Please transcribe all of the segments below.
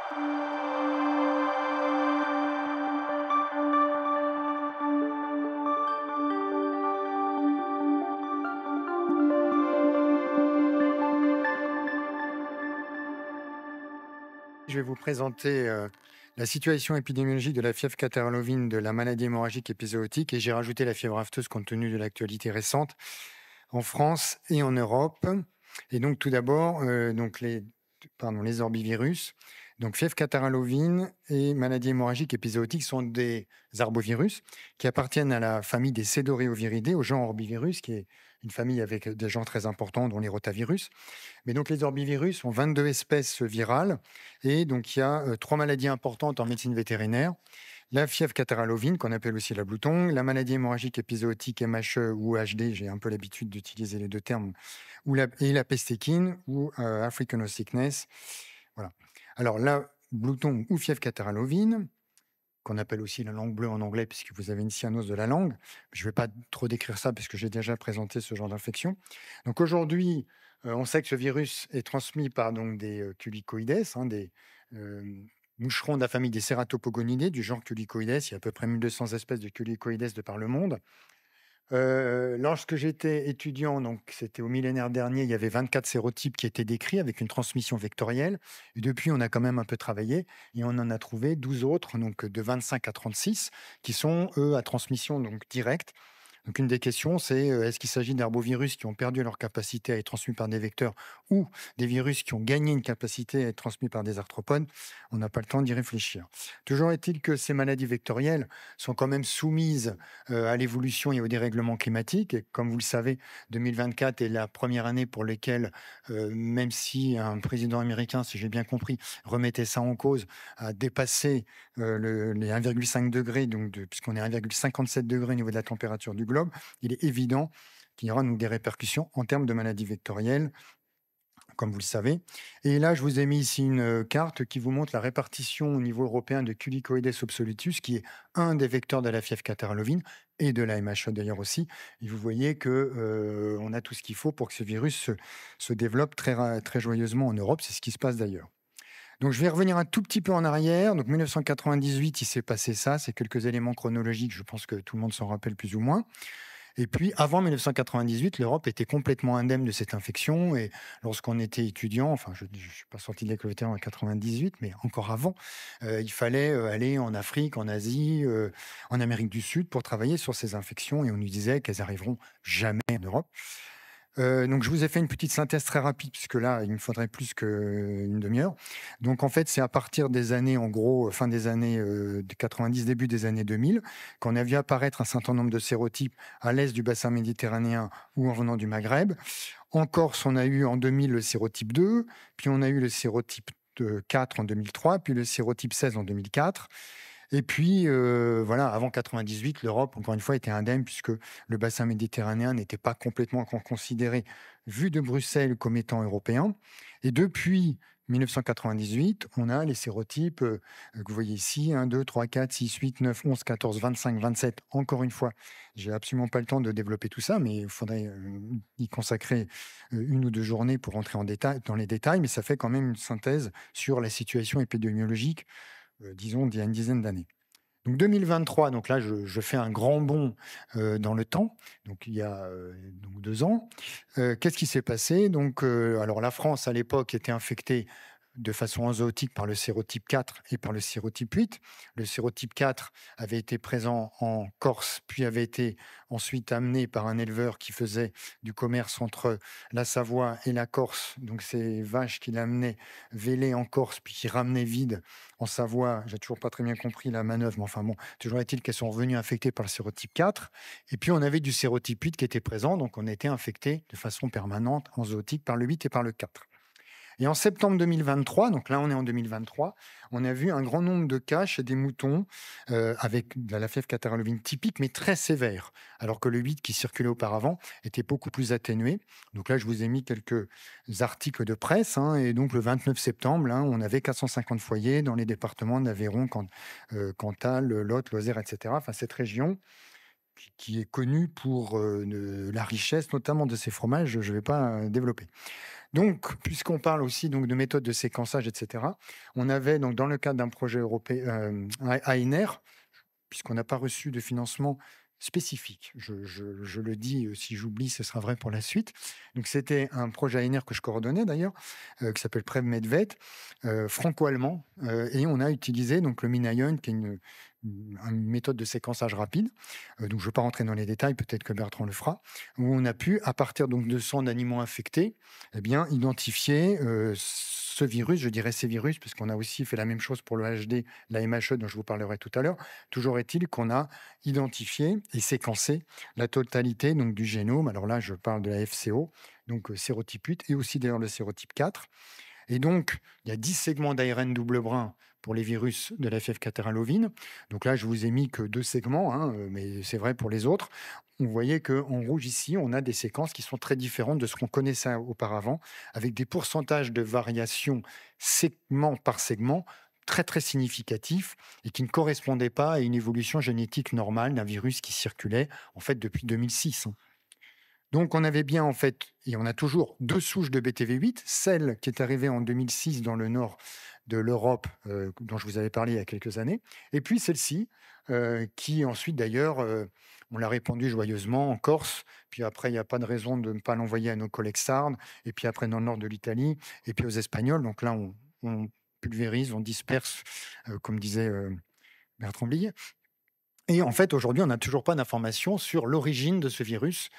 Je vais vous présenter la situation épidémiologique de la fièvre catarrhale ovine de la maladie hémorragique épizootique et j'ai rajouté la fièvre afteuse compte tenu de l'actualité récente en France et en Europe. Et donc tout d'abord, les orbivirus. Donc fièvre catarrhale ovine et maladie hémorragique épizootique sont des arbovirus qui appartiennent à la famille des Cédoréoviridae, au genre orbivirus, qui est une famille avec des genres très importants, dont les rotavirus. Mais donc les orbivirus ont 22 espèces virales et donc il y a trois maladies importantes en médecine vétérinaire. La fièvre catarrhale ovine, qu'on appelle aussi la blouton, la maladie hémorragique épizootique MHE ou HD, j'ai un peu l'habitude d'utiliser les deux termes, et la peste équine ou African sickness. Voilà. Alors la blouton ou fièvre catarrhale ovine, qu'on appelle aussi la langue bleue en anglais, puisque vous avez une cyanose de la langue. Je ne vais pas trop décrire ça, puisque j'ai déjà présenté ce genre d'infection. Donc aujourd'hui, on sait que ce virus est transmis par donc, des culicoïdes, des euh, moucherons de la famille des Ceratopogonidae, du genre Culicoides. Il y a à peu près 1200 espèces de culicoïdes de par le monde. Lorsque j'étais étudiant, donc c'était au millénaire dernier, il y avait 24 sérotypes qui étaient décrits avec une transmission vectorielle. Et depuis, on a quand même un peu travaillé et on en a trouvé 12 autres, donc de 25 à 36, qui sont, eux, à transmission donc directe. Donc une des questions, c'est est-ce qu'il s'agit d'herbovirus qui ont perdu leur capacité à être transmis par des vecteurs ou des virus qui ont gagné une capacité à être transmis par des arthropodes? On n'a pas le temps d'y réfléchir. Toujours est-il que ces maladies vectorielles sont quand même soumises à l'évolution et au dérèglement climatique. Et comme vous le savez, 2024 est la première année pour laquelle, même si un président américain, si j'ai bien compris, remettait ça en cause, a dépassé les 1,5 degrés, puisqu'on est à 1,57 degrés au niveau de la température du globe, il est évident qu'il y aura donc des répercussions en termes de maladies vectorielles, comme vous le savez. Et là, je vous ai mis ici une carte qui vous montre la répartition au niveau européen de Culicoides obsolutus, qui est un des vecteurs de la fièvre catarrhale ovine et de la MHE d'ailleurs aussi. Et vous voyez que on a tout ce qu'il faut pour que ce virus se développe très joyeusement en Europe. C'est ce qui se passe d'ailleurs. Donc, je vais revenir un tout petit peu en arrière. Donc, 1998, il s'est passé ça. C'est quelques éléments chronologiques. Je pense que tout le monde s'en rappelle plus ou moins. Et puis, avant 1998, l'Europe était complètement indemne de cette infection. Et lorsqu'on était étudiant, enfin, je ne suis pas sorti de l'école vétérinaire en 98, mais encore avant, il fallait aller en Afrique, en Asie, en Amérique du Sud pour travailler sur ces infections. Et on nous disait qu'elles arriveront jamais en Europe. Donc, je vous ai fait une petite synthèse très rapide, puisque là, il me faudrait plus qu'une demi-heure. Donc, en fait, c'est à partir des années, en gros, fin des années 90, début des années 2000, qu'on a vu apparaître un certain nombre de sérotypes à l'est du bassin méditerranéen ou en venant du Maghreb. En Corse, on a eu en 2000 le sérotype 2, puis on a eu le sérotype 4 en 2003, puis le sérotype 16 en 2004. Et puis, voilà, avant 98, l'Europe, encore une fois, était indemne puisque le bassin méditerranéen n'était pas complètement considéré, vu de Bruxelles, comme étant européen. Et depuis 1998, on a les sérotypes que vous voyez ici, 1, 2, 3, 4, 6, 8, 9, 11, 14, 25, 27. Encore une fois, j'ai absolument pas le temps de développer tout ça, mais il faudrait y consacrer une ou deux journées pour rentrer dans les détails, mais ça fait quand même une synthèse sur la situation épidémiologique disons, d'il y a une dizaine d'années. Donc 2023, donc là, je fais un grand bond dans le temps, donc il y a donc 2 ans. Qu'est-ce qui s'est passé? Donc, alors la France, à l'époque, était infectée de façon enzootique par le sérotype 4 et par le sérotype 8. Le sérotype 4 avait été présent en Corse, puis avait été ensuite amené par un éleveur qui faisait du commerce entre la Savoie et la Corse. Donc ces vaches qu'il amenait vélées en Corse, puis qui ramenaient vides en Savoie. J'ai toujours pas très bien compris la manœuvre, mais enfin bon, toujours est-il qu'elles sont revenues infectées par le sérotype 4. Et puis on avait du sérotype 8 qui était présent, donc on était infecté de façon permanente en zootique par le 8 et par le 4. Et en septembre 2023, donc là on est en 2023, on a vu un grand nombre de cas chez des moutons avec de la fièvre catarrhale ovine typique, mais très sévère, alors que le 8 qui circulait auparavant était beaucoup plus atténué. Donc là, je vous ai mis quelques articles de presse, et donc le 29 septembre, on avait 450 foyers dans les départements d'Aveyron, Cantal, Lot, Lozère, etc., enfin cette région. qui est connu pour la richesse, notamment de ses fromages. Je ne vais pas développer. Donc, puisqu'on parle aussi donc, de méthodes de séquençage, etc., on avait donc, dans le cadre d'un projet européen ANR, puisqu'on n'a pas reçu de financement spécifique. Je le dis, si j'oublie, ce sera vrai pour la suite. Donc, c'était un projet ANR que je coordonnais d'ailleurs, qui s'appelle PrevMedVet, franco-allemand, et on a utilisé donc, le MinION, qui est une méthode de séquençage rapide. Donc, je ne vais pas rentrer dans les détails, peut-être que Bertrand le fera, où on a pu, à partir donc, de 100 d'animaux infectés, eh bien, identifier ce virus, je dirais ces virus, parce qu'on a aussi fait la même chose pour le HD, la MHE dont je vous parlerai tout à l'heure. Toujours est-il qu'on a identifié et séquencé la totalité donc, du génome. Alors là, je parle de la FCO, donc sérotype 8 et aussi d'ailleurs le sérotype 4. Et donc, il y a 10 segments d'ARN double brin pour les virus de la fièvre catarrhale-ovine. Donc là, je vous ai mis que 2 segments, hein, mais c'est vrai pour les autres. Vous voyez qu'en rouge ici, on a des séquences qui sont très différentes de ce qu'on connaissait auparavant, avec des pourcentages de variation segment par segment très très significatifs et qui ne correspondaient pas à une évolution génétique normale d'un virus qui circulait en fait depuis 2006. Donc, on avait bien, en fait, et on a toujours 2 souches de BTV8, celle qui est arrivée en 2006 dans le nord de l'Europe, dont je vous avais parlé il y a quelques années, et puis celle-ci, qui ensuite, d'ailleurs, on l'a répandue joyeusement en Corse, puis après, il n'y a pas de raison de ne pas l'envoyer à nos collègues sardes, et puis après dans le nord de l'Italie, et puis aux Espagnols. Donc là, on pulvérise, on disperse, comme disait Bertrand Blier. Et en fait, aujourd'hui, on n'a toujours pas d'informations sur l'origine de ce virus.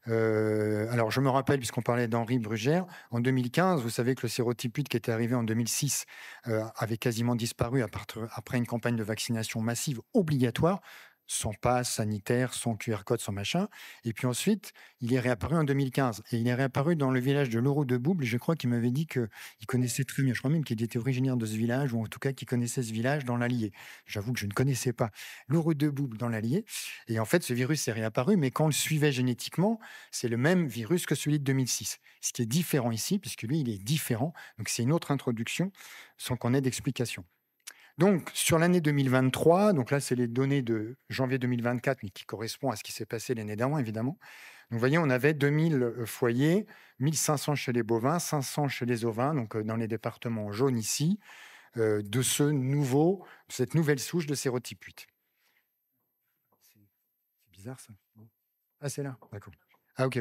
Alors, je me rappelle, puisqu'on parlait d'Henri Brugère, en 2015, vous savez que le sérotype 8 qui était arrivé en 2006 avait quasiment disparu après une campagne de vaccination massive obligatoire, sans passe sanitaire, sans QR code, sans machin. Et puis ensuite, il est réapparu en 2015. Et il est réapparu dans le village de Loroux de Bouble. Et je crois qu'il m'avait dit qu'il connaissait très bien. Je crois même qu'il était originaire de ce village, ou en tout cas qu'il connaissait ce village dans l'Allier. J'avoue que je ne connaissais pas Loroux de Bouble dans l'Allier. Et en fait, ce virus est réapparu, mais quand on le suivait génétiquement, c'est le même virus que celui de 2006. Ce qui est différent ici, puisque lui, il est différent. Donc, c'est une autre introduction sans qu'on ait d'explication. Donc, sur l'année 2023, donc là, c'est les données de janvier 2024, mais qui correspondent à ce qui s'est passé l'année d'avant, évidemment. Donc, vous voyez, on avait 2000 foyers, 1500 chez les bovins, 500 chez les ovins, donc dans les départements jaunes ici, de cette nouvelle souche de sérotype 8. C'est bizarre, ça. Ah, c'est là, d'accord. Ah, ok.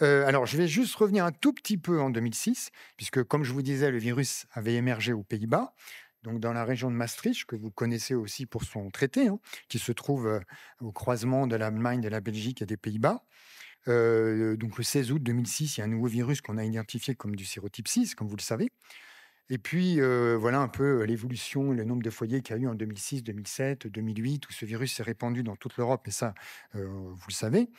Alors, je vais juste revenir un tout petit peu en 2006, puisque, comme je vous disais, le virus avait émergé aux Pays-Bas, donc dans la région de Maastricht, que vous connaissez aussi pour son traité, hein, qui se trouve au croisement de l'Allemagne, de la Belgique et des Pays-Bas. Donc, le 16 août 2006, il y a un nouveau virus qu'on a identifié comme du sérotype 6, comme vous le savez. Et puis, voilà un peu l'évolution, le nombre de foyers qu'il y a eu en 2006, 2007, 2008, où ce virus s'est répandu dans toute l'Europe, et ça, vous le savez.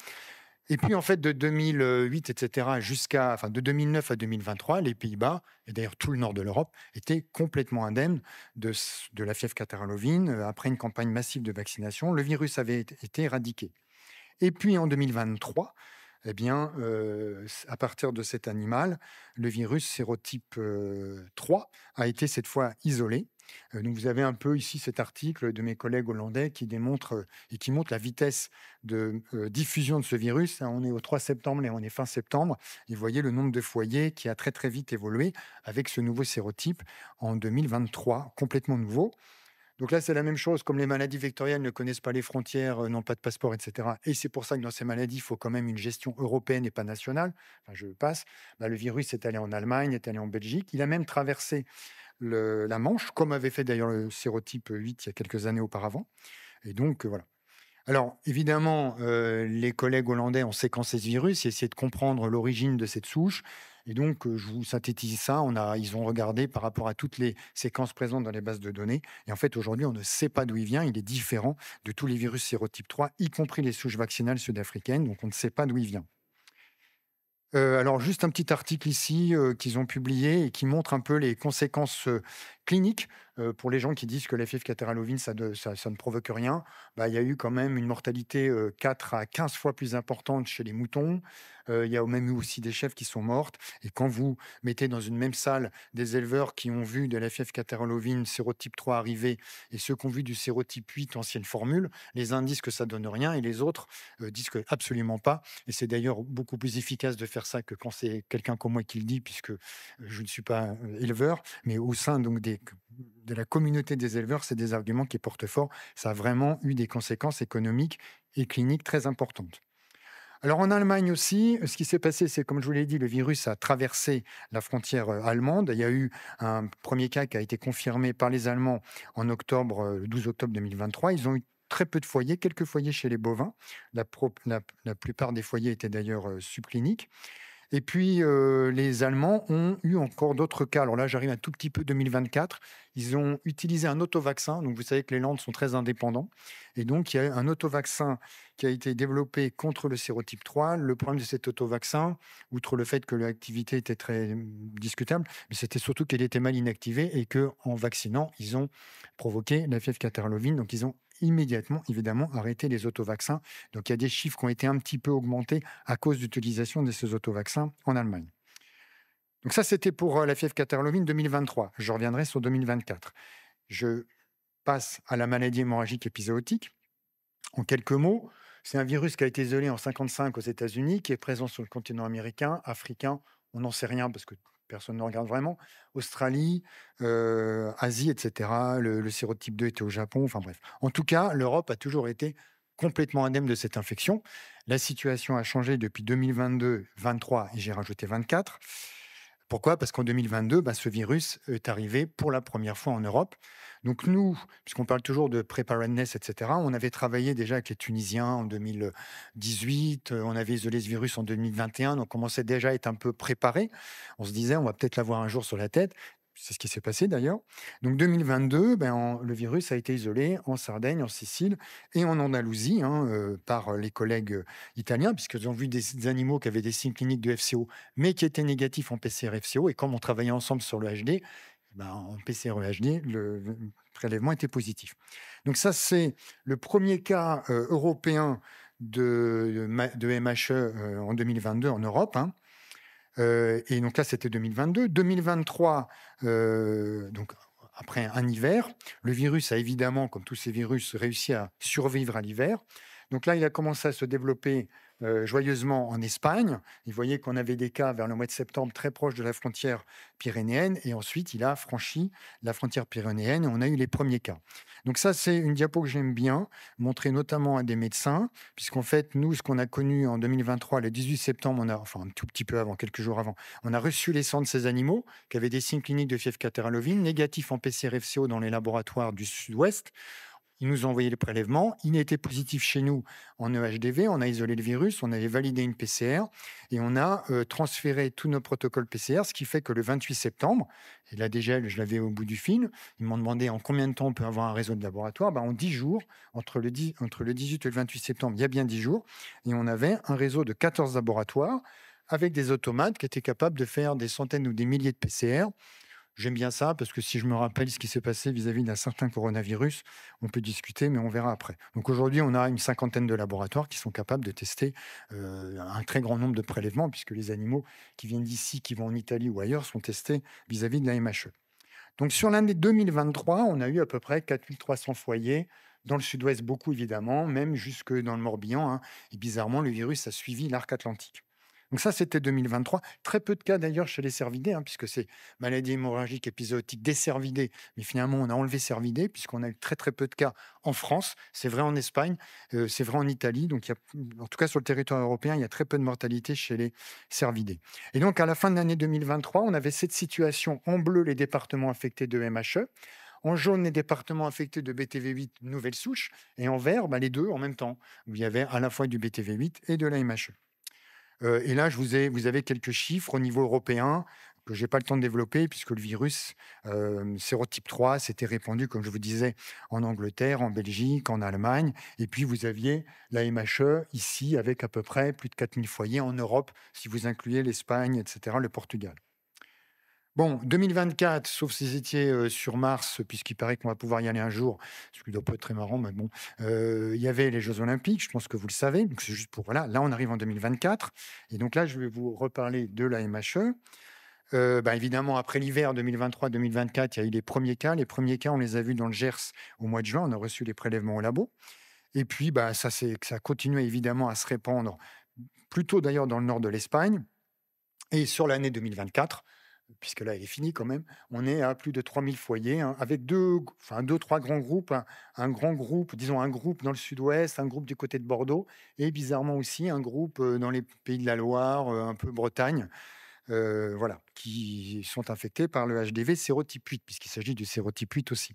Et puis, en fait, de 2008, etc., de 2009 à 2023, les Pays-Bas, et d'ailleurs tout le nord de l'Europe, étaient complètement indemnes de la fièvre catarrhale-ovine. Après une campagne massive de vaccination, le virus avait été éradiqué. Et puis, en 2023, eh bien, à partir de cet animal, le virus sérotype 3 a été cette fois isolé. Donc, vous avez un peu ici cet article de mes collègues hollandais qui démontre et qui montre la vitesse de diffusion de ce virus. On est au 3 septembre et on est fin septembre. Et vous voyez le nombre de foyers qui a très très vite évolué avec ce nouveau sérotype en 2023, complètement nouveau. Donc là, c'est la même chose, comme les maladies vectorielles ne connaissent pas les frontières, n'ont pas de passeport, etc. Et c'est pour ça que dans ces maladies, il faut quand même une gestion européenne et pas nationale. Enfin, je passe. Le virus est allé en Allemagne, est allé en Belgique. Il a même traversé la Manche, comme avait fait d'ailleurs le sérotype 8 il y a quelques années auparavant. Et donc, voilà. Alors, évidemment, les collègues hollandais ont séquencé ce virus et essayé de comprendre l'origine de cette souche. Et donc, je vous synthétise ça. Ils ont regardé par rapport à toutes les séquences présentes dans les bases de données. Et en fait, aujourd'hui, on ne sait pas d'où il vient. Il est différent de tous les virus sérotype 3, y compris les souches vaccinales sud-africaines. Donc, on ne sait pas d'où il vient. Alors, juste un petit article ici qu'ils ont publié et qui montre un peu les conséquences clinique, pour les gens qui disent que la fièvre catarrhalovine, ça ne provoque rien, bah, il y a eu quand même une mortalité 4 à 15 fois plus importante chez les moutons. Il y a même eu aussi des chèvres qui sont mortes. Et quand vous mettez dans une même salle des éleveurs qui ont vu de la fièvre catarrhalovine sérotype 3 arriver et ceux qui ont vu du sérotype 8 ancienne formule, les uns disent que ça donne rien et les autres disent que absolument pas. Et c'est d'ailleurs beaucoup plus efficace de faire ça que quand c'est quelqu'un comme moi qui le dit, puisque je ne suis pas éleveur, mais au sein donc de la communauté des éleveurs, c'est des arguments qui portent fort. Ça a vraiment eu des conséquences économiques et cliniques très importantes. Alors en Allemagne aussi, ce qui s'est passé, c'est comme je vous l'ai dit, le virus a traversé la frontière allemande. Il y a eu un premier cas qui a été confirmé par les Allemands en octobre, le 12 octobre 2023. Ils ont eu très peu de foyers, quelques foyers chez les bovins. La plupart des foyers étaient d'ailleurs subcliniques. Et puis, les Allemands ont eu encore d'autres cas. Alors là, j'arrive un tout petit peu 2024. Ils ont utilisé un autovaccin. Donc, vous savez que les Landes sont très indépendants. Et donc, il y a un autovaccin qui a été développé contre le sérotype 3. Le problème de cet autovaccin, outre le fait que l'activité était très discutable, mais c'était surtout qu'elle était mal inactivée et qu'en vaccinant, ils ont provoqué la fièvre catarrhalovine. Donc, ils ont immédiatement, évidemment, arrêté les autovaccins. Donc, il y a des chiffres qui ont été un petit peu augmentés à cause d'utilisation de ces autovaccins en Allemagne. Donc ça, c'était pour la fièvre catarrhalovine 2023. Je reviendrai sur 2024. Je passe à la maladie hémorragique épizootique. En quelques mots, c'est un virus qui a été isolé en 1955 aux États-Unis, qui est présent sur le continent américain, africain, on n'en sait rien parce que personne ne regarde vraiment, Australie, Asie, etc. Le sérotype 2 était au Japon, enfin bref. En tout cas, l'Europe a toujours été complètement indemne de cette infection. La situation a changé depuis 2022, 23 et j'ai rajouté 24. Pourquoi? Parce qu'en 2022, bah, ce virus est arrivé pour la première fois en Europe. Donc nous, puisqu'on parle toujours de preparedness, etc., on avait travaillé déjà avec les Tunisiens en 2018, on avait isolé ce virus en 2021, donc on commençait déjà à être un peu préparé. On se disait, on va peut-être l'avoir un jour sur la tête. C'est ce qui s'est passé d'ailleurs. Donc 2022, le virus a été isolé en Sardaigne, en Sicile et en Andalousie par les collègues italiens, puisqu'ils ont vu des animaux qui avaient des signes cliniques de FCO mais qui était négatif en PCR-FCO. Et comme on travaillait ensemble sur le HD, en PCR-HD, le prélèvement était positif. Donc ça, c'est le premier cas européen de MHE en 2022 en Europe. Et donc là, c'était 2022. 2023, donc après un hiver, le virus a évidemment, comme tous ces virus, réussi à survivre à l'hiver. Donc là, il a commencé à se développer joyeusement en Espagne. Vous voyez qu'on avait des cas vers le mois de septembre très proches de la frontière pyrénéenne. Et ensuite, il a franchi la frontière pyrénéenne et on a eu les premiers cas. Donc ça, c'est une diapo que j'aime bien, montrer notamment à des médecins, puisqu'en fait, nous, ce qu'on a connu en 2023, le 18 septembre, enfin un tout petit peu avant, quelques jours avant, on a reçu les sangs de ces animaux qui avaient des signes cliniques de fièvre catarrhalovine, négatifs en PCR-FCO dans les laboratoires du sud-ouest. Ils nous ont envoyé le prélèvement. Il était positif chez nous en EHDV. On a isolé le virus, on avait validé une PCR et on a transféré tous nos protocoles PCR, ce qui fait que le 28 septembre, et là déjà, je l'avais au bout du fil, ils m'ont demandé en combien de temps on peut avoir un réseau de laboratoire. En 10 jours, entre le 18 et le 28 septembre, il y a bien 10 jours, et on avait un réseau de 14 laboratoires avec des automates qui étaient capables de faire des centaines ou des milliers de PCR. J'aime bien ça parce que si je me rappelle ce qui s'est passé vis-à-vis d'un certain coronavirus, on peut discuter, mais on verra après. Donc aujourd'hui, on a une cinquantaine de laboratoires qui sont capables de tester un très grand nombre de prélèvements, puisque les animaux qui viennent d'ici, qui vont en Italie ou ailleurs, sont testés vis-à-vis de la MHE. Donc sur l'année 2023, on a eu à peu près 4300 foyers. Dans le sud-ouest, beaucoup évidemment, même jusque dans le Morbihan. Et bizarrement, le virus a suivi l'arc atlantique. Donc ça, c'était 2023. Très peu de cas d'ailleurs chez les cervidés, puisque c'est maladie hémorragique épizootique des cervidés. Mais finalement, on a enlevé cervidés, puisqu'on a eu très très peu de cas en France. C'est vrai en Espagne, c'est vrai en Italie. Donc, en tout cas, sur le territoire européen, il y a très peu de mortalité chez les cervidés. Et donc, à la fin de l'année 2023, on avait cette situation en bleu, les départements affectés de MHE. En jaune, les départements affectés de BTV8 nouvelle souche. Et en vert, les deux en même temps, où il y avait à la fois du BTV8 et de la MHE. Et là, vous avez quelques chiffres au niveau européen que je n'ai pas le temps de développer puisque le virus sérotype 3 s'était répandu, comme je vous disais, en Angleterre, en Belgique, en Allemagne. Et puis, vous aviez la MHE ici avec à peu près plus de 4000 foyers en Europe, si vous incluez l'Espagne, etc., le Portugal. Bon, 2024, sauf si vous étiez sur Mars, puisqu'il paraît qu'on va pouvoir y aller un jour, ce qui doit pas être très marrant, mais bon, il y avait les Jeux Olympiques, je pense que vous le savez. Donc, c'est juste pour, voilà, là, on arrive en 2024. Et donc là, je vais vous reparler de la MHE. Bah, évidemment, après l'hiver 2023-2024, il y a eu les premiers cas. Les premiers cas, on les a vus dans le Gers au mois de juin. On a reçu les prélèvements au labo. Et puis, bah, ça a continué évidemment à se répandre, plutôt d'ailleurs dans le nord de l'Espagne. Et sur l'année 2024, puisque là, elle est finie quand même, on est à plus de 3000 foyers, hein, avec deux, trois grands groupes. Un grand groupe, disons un groupe dans le sud-ouest, un groupe du côté de Bordeaux, et bizarrement aussi un groupe dans les pays de la Loire, un peu Bretagne, voilà, qui sont infectés par le HDV sérotype 8, puisqu'il s'agit du sérotype 8 aussi.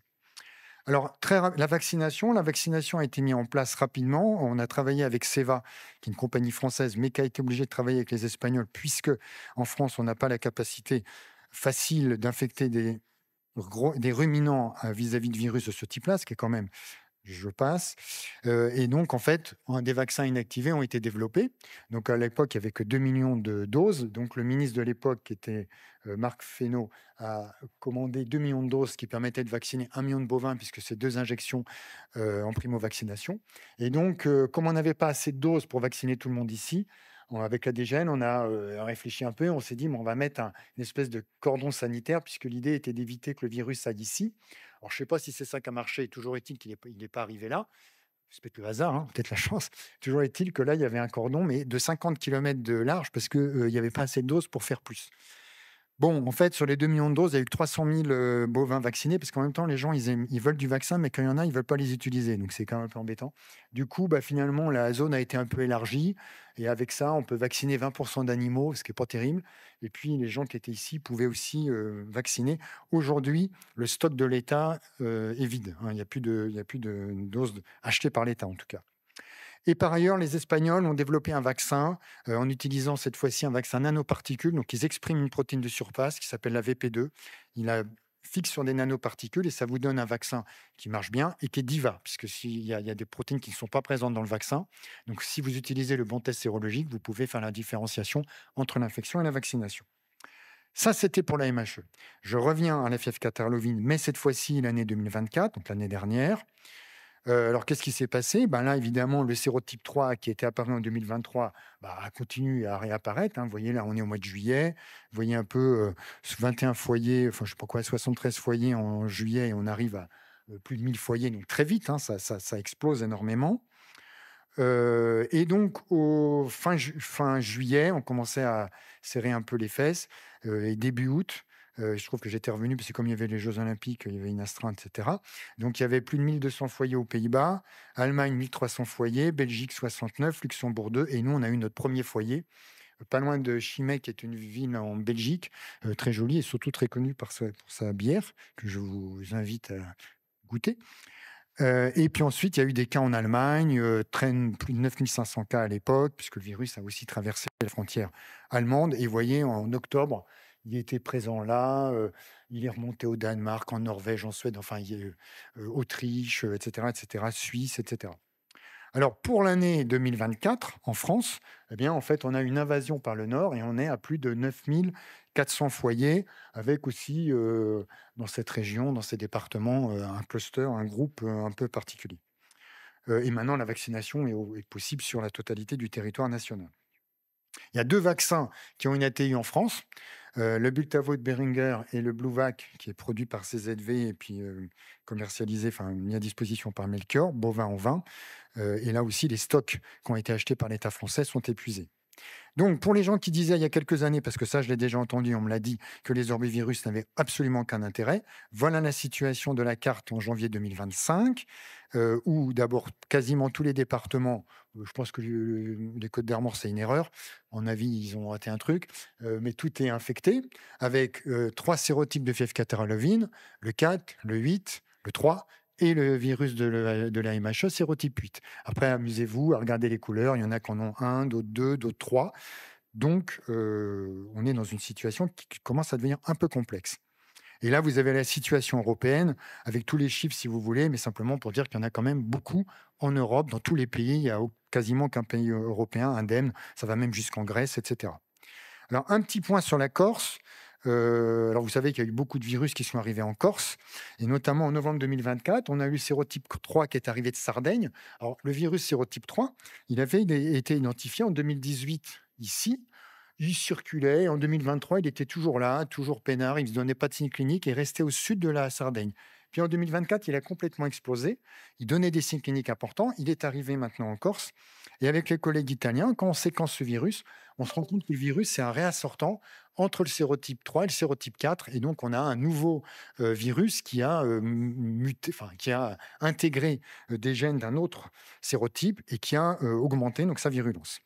Alors, la vaccination a été mise en place rapidement. On a travaillé avec Ceva, qui est une compagnie française, mais qui a été obligée de travailler avec les Espagnols, puisque en France, on n'a pas la capacité facile d'infecter des ruminants vis-à-vis de virus de ce type-là, ce qui est quand même, je passe. Et donc, en fait, des vaccins inactivés ont été développés. Donc, à l'époque, il n'y avait que 2 millions de doses. Donc, le ministre de l'époque, qui était Marc Fesneau, a commandé 2 millions de doses qui permettaient de vacciner 1 million de bovins, puisque c'est 2 injections en primo-vaccination. Et donc, comme on n'avait pas assez de doses pour vacciner tout le monde ici, avec l'ADGN, on a réfléchi un peu. On s'est dit, bon, on va mettre une espèce de cordon sanitaire, puisque l'idée était d'éviter que le virus aille ici. Alors, je ne sais pas si c'est ça qui a marché. Toujours est-il qu'il n'est pas arrivé là. C'est peut-être le hasard, hein, peut-être la chance. Toujours est-il que là, il y avait un cordon, mais de 50 kilomètres de large, parce qu'il n'y avait pas assez de doses pour faire plus. Bon, en fait, sur les 2 millions de doses, il y a eu 300 000 bovins vaccinés, parce qu'en même temps, les gens, ils veulent du vaccin, mais quand il y en a, ils ne veulent pas les utiliser. Donc, c'est quand même un peu embêtant. Du coup, bah, finalement, la zone a été un peu élargie. Et avec ça, on peut vacciner 20% d'animaux, ce qui n'est pas terrible. Et puis, les gens qui étaient ici pouvaient aussi vacciner. Aujourd'hui, le stock de l'État est vide, hein. Il n'y a plus de doses achetées par l'État, en tout cas. Et par ailleurs, les Espagnols ont développé un vaccin en utilisant cette fois-ci un vaccin nanoparticules. Donc, ils expriment une protéine de surface qui s'appelle la VP2. Il la fixe sur des nanoparticules et ça vous donne un vaccin qui marche bien et qui est diva, puisque il y a des protéines qui ne sont pas présentes dans le vaccin. Donc, si vous utilisez le bon test sérologique, vous pouvez faire la différenciation entre l'infection et la vaccination. Ça, c'était pour la MHE. Je reviens à la fièvre catarrhavine, mais cette fois-ci l'année 2024, donc l'année dernière. Alors, qu'est-ce qui s'est passé? Ben là, évidemment, le sérotype 3 qui était apparu en 2023 continue à réapparaître, hein. Vous voyez, là, on est au mois de juillet. Vous voyez un peu 21 foyers, enfin, je sais pas quoi, 73 foyers en juillet, et on arrive à plus de 1000 foyers, donc très vite, hein, ça explose énormément. Et donc, fin juillet, on commençait à serrer un peu les fesses. Et début août, je trouve que j'étais revenu, parce que comme il y avait les Jeux Olympiques, il y avait une astreinte, etc. Donc, il y avait plus de 1200 foyers aux Pays-Bas, Allemagne 1300 foyers, Belgique 69, Luxembourg 2. Et nous, on a eu notre premier foyer, pas loin de Chimay, qui est une ville en Belgique, très jolie et surtout très connue pour sa bière, que je vous invite à goûter. Et puis ensuite, il y a eu des cas en Allemagne, plus de 9500 cas à l'époque, puisque le virus a aussi traversé la frontière allemande. Et vous voyez, en octobre, il était présent là, il est remonté au Danemark, en Norvège, en Suède, enfin, il y a eu, Autriche, etc., Suisse, etc. Alors, pour l'année 2024, en France, eh bien, en fait, on a une invasion par le nord et on est à plus de 9400 foyers, avec aussi, dans cette région, dans ces départements, un cluster, un groupe un peu particulier. Et maintenant, la vaccination est possible sur la totalité du territoire national. Il y a 2 vaccins qui ont une ATU en France, le Bultavo de Behringer et le Bluvac, qui est produit par CZV et puis commercialisé, enfin mis à disposition par Melchior, bovin en vin. Et là aussi, les stocks qui ont été achetés par l'État français sont épuisés. Donc, pour les gens qui disaient il y a quelques années, parce que ça, je l'ai déjà entendu, on me l'a dit, que les orbivirus n'avaient absolument aucun intérêt, voilà la situation de la carte en janvier 2025, où d'abord, quasiment tous les départements, je pense que les Côtes d'Armor, c'est une erreur, à mon avis, ils ont raté un truc, mais tout est infecté, avec 3 sérotypes de fièvre catarrhavine, le 4, le 8, le 3, et le virus de la MHE, sérotype 8. Après, amusez-vous à regarder les couleurs. Il y en a qui en ont un, d'autres deux, d'autres trois. Donc, on est dans une situation qui commence à devenir un peu complexe. Et là, vous avez la situation européenne, avec tous les chiffres, si vous voulez, mais simplement pour dire qu'il y en a quand même beaucoup en Europe, dans tous les pays. Il n'y a quasiment qu'un pays européen indemne. Ça va même jusqu'en Grèce, etc. Alors, un petit point sur la Corse. Alors vous savez qu'il y a eu beaucoup de virus qui sont arrivés en Corse et notamment en novembre 2024, on a eu le sérotype 3 qui est arrivé de Sardaigne. Alors le virus sérotype 3, il avait été identifié en 2018 ici. Il circulait en 2023, il était toujours là, toujours peinard, il ne se donnait pas de signes cliniques et restait au sud de la Sardaigne. Puis en 2024, il a complètement explosé. Il donnait des signes cliniques importants. Il est arrivé maintenant en Corse. Et avec les collègues italiens, quand on séquence ce virus, on se rend compte que le virus, c'est un réassortant entre le sérotype 3 et le sérotype 4. Et donc, on a un nouveau virus qui a muté, enfin, qui a intégré des gènes d'un autre sérotype et qui a augmenté donc, sa virulence.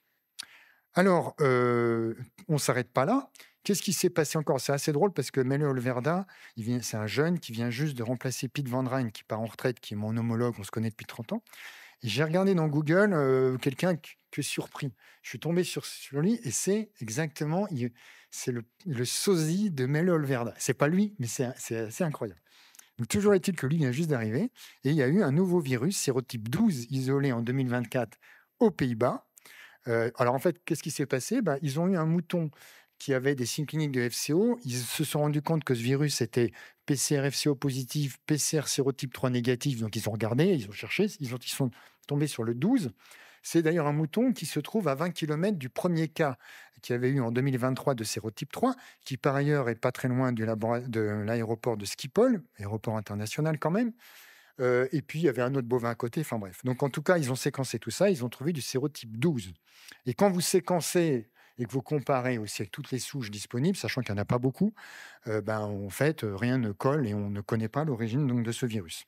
Alors, on ne s'arrête pas là. Qu'est-ce qui s'est passé encore? C'est assez drôle parce que Melo Olverda, c'est un jeune qui vient juste de remplacer Pete Van Rijn, qui part en retraite, qui est mon homologue, on se connaît depuis 30 ans. Et j'ai regardé dans Google quelqu'un que surpris. Je suis tombé sur lui et c'est exactement, c'est le sosie de Melo Olverda. C'est pas lui, mais c'est assez incroyable. Donc, toujours est-il que lui vient juste d'arriver et il y a eu un nouveau virus, sérotype 12, isolé en 2024 aux Pays-Bas. Alors en fait, qu'est-ce qui s'est passé? Ils ont eu un mouton qui avait des signes cliniques de FCO. Ils se sont rendus compte que ce virus était PCR FCO positif, PCR sérotype 3 négatif. Donc ils ont regardé, ils ont cherché, ils sont tombés sur le 12. C'est d'ailleurs un mouton qui se trouve à 20 km du premier cas qu'il y avait eu en 2023 de sérotype 3, qui par ailleurs est pas très loin de l'aéroport de Schiphol, aéroport international quand même. Et puis, il y avait un autre bovin à côté, enfin bref. Donc, en tout cas, ils ont séquencé tout ça, ils ont trouvé du sérotype 12. Et quand vous séquencez et que vous comparez aussi avec toutes les souches disponibles, sachant qu'il n'y en a pas beaucoup, en fait, rien ne colle et on ne connaît pas l'origine donc, de ce virus.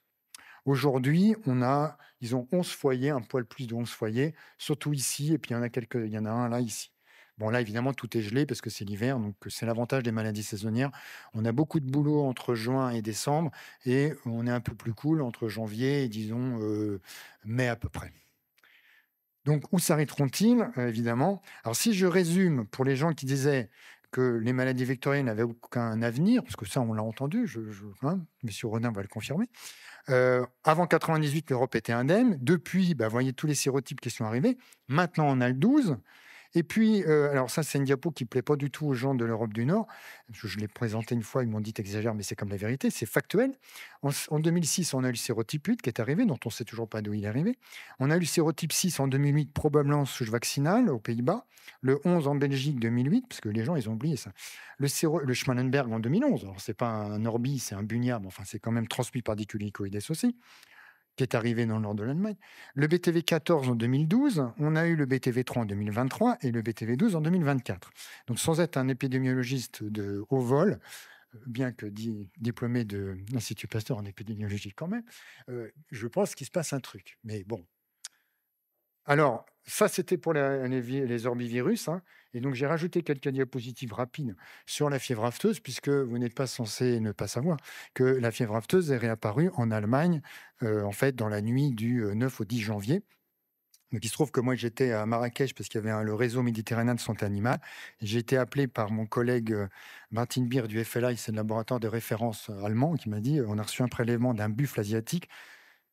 Aujourd'hui, ils ont 11 foyers, un poil plus de 11 foyers, surtout ici, et puis il y en a un là, ici. Bon, là, évidemment, tout est gelé parce que c'est l'hiver, donc c'est l'avantage des maladies saisonnières. On a beaucoup de boulot entre juin et décembre, et on est un peu plus cool entre janvier et, disons, mai à peu près. Donc, où s'arrêteront-ils, évidemment? Alors, si je résume, pour les gens qui disaient que les maladies vectorielles n'avaient aucun avenir, parce que ça, on l'a entendu, Monsieur Rodin va le confirmer, avant 98, l'Europe était indemne. Depuis, vous voyez tous les sérotypes qui sont arrivés. Maintenant, on a le 12. Et puis, alors ça, c'est une diapo qui ne plaît pas du tout aux gens de l'Europe du Nord. Je l'ai présenté une fois, ils m'ont dit «Tu mais c'est comme la vérité, c'est factuel. En 2006, on a eu le sérotype 8 qui est arrivé, dont on ne sait toujours pas d'où il est arrivé. On a eu le sérotype 6 en 2008, probablement souche vaccinale aux Pays-Bas. Le 11 en Belgique, 2008, parce que les gens, ils ont oublié ça. Le Schmallenberg en 2011. Alors, ce n'est pas un Orbi, c'est un Bunia, mais enfin, c'est quand même transmis par diculicoïdes aussi, qui est arrivé dans le nord de l'Allemagne. Le BTV 14 en 2012, on a eu le BTV 3 en 2023 et le BTV 12 en 2024. Donc, sans être un épidémiologiste de haut vol, bien que diplômé de l'Institut Pasteur en épidémiologie quand même, je pense qu'il se passe un truc. Mais bon. Alors, ça, c'était pour les orbivirus, hein. Et donc, j'ai rajouté quelques diapositives rapides sur la fièvre afteuse, puisque vous n'êtes pas censé ne pas savoir que la fièvre afteuse est réapparue en Allemagne, en fait, dans la nuit du 9 au 10 janvier. Donc, il se trouve que moi, j'étais à Marrakech parce qu'il y avait le réseau méditerranéen de santé animale. J'ai été appelé par mon collègue Martin Beer du FLI, c'est le laboratoire de référence allemand, qui m'a dit on a reçu un prélèvement d'un buffle asiatique.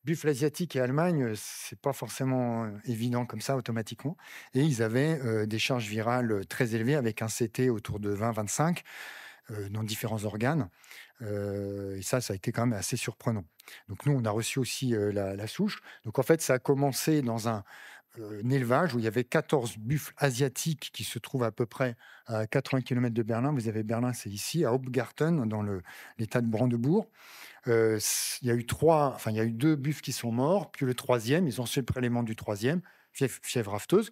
Buffle asiatique et Allemagne, c'est pas forcément évident comme ça automatiquement. Et ils avaient des charges virales très élevées avec un CT autour de 20-25 dans différents organes. Et ça a été quand même assez surprenant. Donc nous, on a reçu aussi la souche. Donc en fait, ça a commencé dans un élevage où il y avait 14 buffles asiatiques qui se trouvent à peu près à 80 km de Berlin. Vous avez Berlin, c'est ici, à Hauptgarten, dans l'état de Brandebourg. Il y a eu il y a eu 2 buffles qui sont morts, puis le troisième, ils ont su le prélèvement du troisième, fièvre afteuse.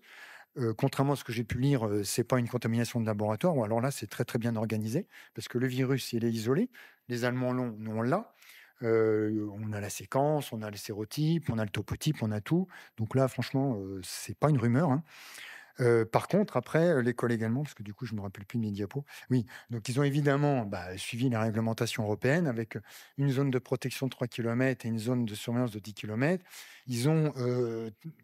Contrairement à ce que j'ai pu lire, c'est pas une contamination de laboratoire, ou alors là, c'est très, très bien organisé, parce que le virus, il est isolé. Les Allemands l'ont, nous, on l'a. On a la séquence, on a le sérotype, on a le topotype, on a tout. Donc là, franchement, c'est pas une rumeur, hein. Par contre, après, les collègues allemands, parce que du coup, je ne me rappelle plus de mes diapos. Oui, donc ils ont évidemment suivi la réglementation européenne avec une zone de protection de 3 km et une zone de surveillance de 10 km. Ils ont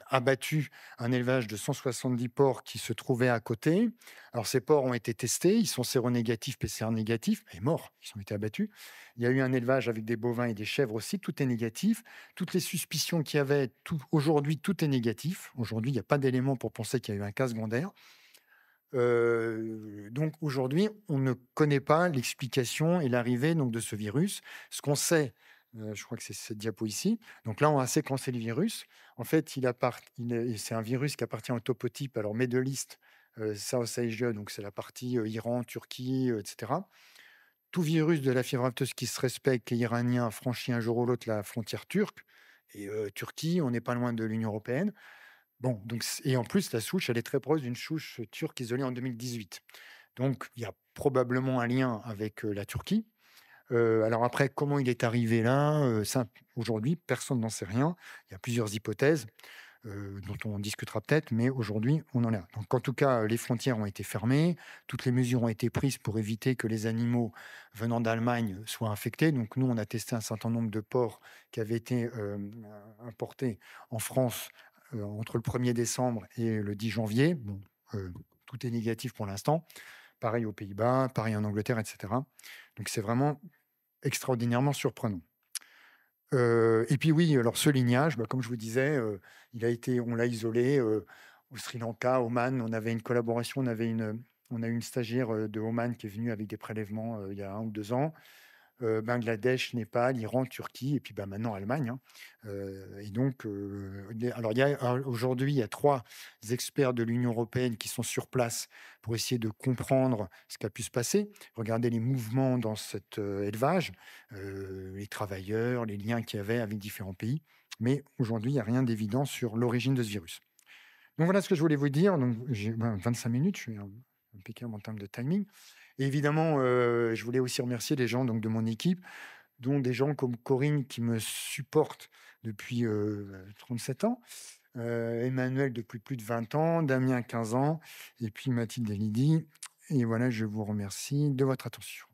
abattu un élevage de 170 porcs qui se trouvaient à côté. Alors, ces porcs ont été testés, ils sont séronégatifs, PCR négatifs, et morts, ils ont été abattus. Il y a eu un élevage avec des bovins et des chèvres aussi, tout est négatif. Toutes les suspicions qu'il y avait, aujourd'hui, tout est négatif. Aujourd'hui, il n'y a pas d'éléments pour penser qu'il y a eu un cas secondaire. Donc aujourd'hui, on ne connaît pas l'explication et l'arrivée donc de ce virus. Ce qu'on sait, je crois que c'est cette diapo ici. Donc là, on a séquencé le virus. En fait, c'est un virus qui appartient au topotype, alors Middle East, South Asia, donc c'est la partie, Iran, Turquie, et cetera. Tout virus de la fièvre afteuse qui se respecte, qui est iranien, franchit un jour ou l'autre la frontière turque et Turquie, on n'est pas loin de l'Union européenne. Bon, donc et en plus, la souche, elle est très proche d'une souche turque isolée en 2018. Donc il y a probablement un lien avec, la Turquie. Alors après, comment il est arrivé là? Ça, aujourd'hui, personne n'en sait rien. Il y a plusieurs hypothèses, dont on discutera peut-être, mais aujourd'hui, on en est là. Donc en tout cas, les frontières ont été fermées, toutes les mesures ont été prises pour éviter que les animaux venant d'Allemagne soient infectés. Donc nous, on a testé un certain nombre de porcs qui avaient été, importés en France, entre le 1er décembre et le 10 janvier. Bon, tout est négatif pour l'instant. Pareil aux Pays-Bas, pareil en Angleterre, et cetera. Donc c'est vraiment extraordinairement surprenant. Et puis oui, alors ce lignage, bah, comme je vous disais, on l'a isolé, au Sri Lanka, Oman. On avait une collaboration, on a eu une stagiaire, de Oman qui est venue avec des prélèvements, il y a 1 ou 2 ans. Bangladesh, Népal, Iran, Turquie et puis, bah, maintenant Allemagne, hein. Et donc, il y a aujourd'hui, il y a 3 experts de l'Union européenne qui sont sur place pour essayer de comprendre ce qui a pu se passer. Regarder les mouvements dans cet, élevage, les travailleurs, les liens qu'il y avait avec différents pays. Mais aujourd'hui, il y a rien d'évident sur l'origine de ce virus. Donc voilà ce que je voulais vous dire. Donc j'ai 25 minutes, je suis impeccable en termes de timing. Et évidemment, je voulais aussi remercier les gens donc de mon équipe, dont des gens comme Corinne qui me supporte depuis, 37 ans, Emmanuel depuis plus de 20 ans, Damien 15 ans et puis Mathilde et Lydie et voilà, je vous remercie de votre attention.